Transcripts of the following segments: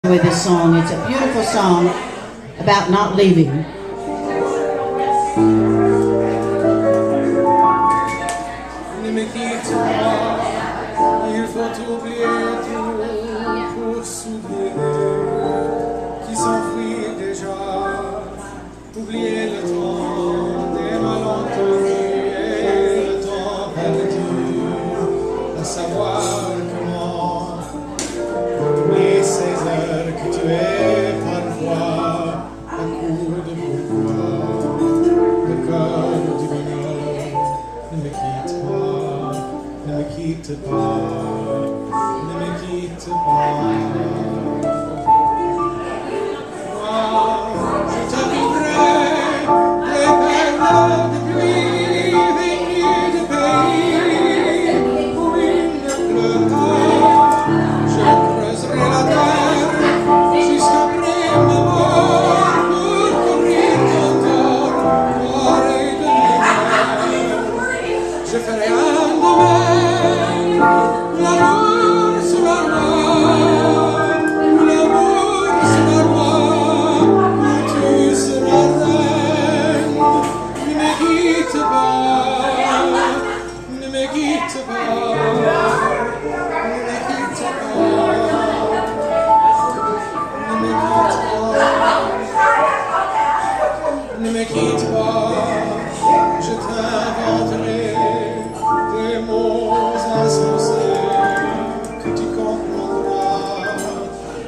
With this song. It's a beautiful song about not leaving. Ne me quitte pas, il faut oublier tout pour s'oublier qui s'enfuit déjà. Oublier le temps des malentendus et le temps perdu, à savoir comment oublier ces heures que tu es parfois à court de pourquoi. Le cœur du bonheur, ne me quitte pas, ne me quitte pas, ne me quitte pas. Moi, je te vivrai les perles de pluie venues de pays où il ne pleut pas. Je creuserai la terre jusqu'après ma mort pour couvrir ton corps et de lumière. Je ferai un domaine, l'amour sous la loi, l'amour sous la loi, où tu seras reine. Ne me quitte pas, ne me quitte pas, ne me quitte pas, ne me quitte pas, ne me quitte pas. Je t'inventerai des mots insensés que tu comprendras.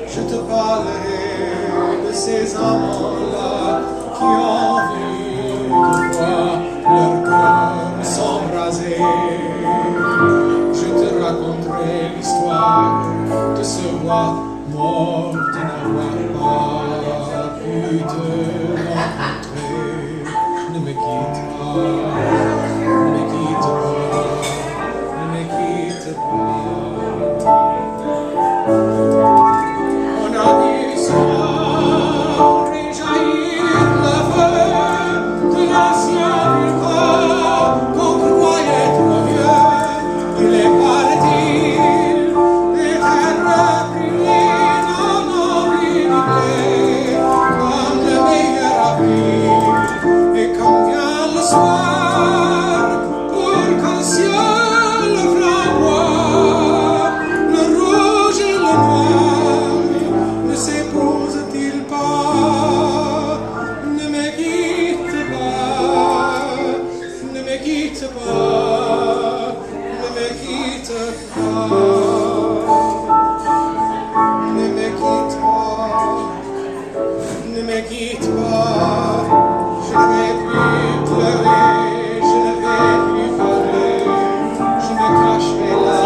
Je te parlerai de ces amants-là qui ont vu de toi leur cœur s'embraser. Je te raconterai l'histoire de ce roi mort de n'avoir pas pu te rencontrer. Ne me quitte pas, ne me quitte pas, ne me quitte pas. On a vu souvent réjaillir le feu de l'ancien vulcain qu'on croyait trop vieux. Il est parti, les terres brûlées n'en ont brûlé comme le meilleur appui. Et quand vient le soir, pour qu'un ciel flamboie, le rouge et le noir ne s'épousent-ils pas? Ne me quitte pas, ne me quitte pas, ne me quitte pas, ne me quitte pas, ne me quitte pas. Je ne vais plus pleurer, je ne vais plus parler, je me cacherai là,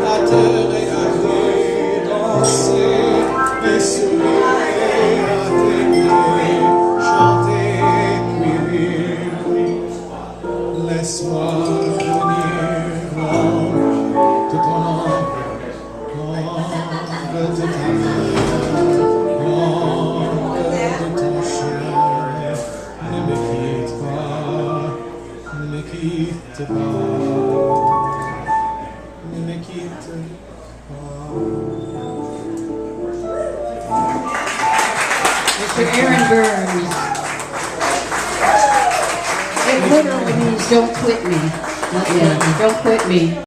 à te regarder danser et sourire à tes pieds, chanter puis rire. Laisse-moi venir l'ombre de ton ombre, l'ombre de ta main, l'ombre de ton chien. Ne me quitte pas, ne me quitte pas, ne me quitte pas. Mr. Aaron Burns. It literally means don't quit me. Don't quit me.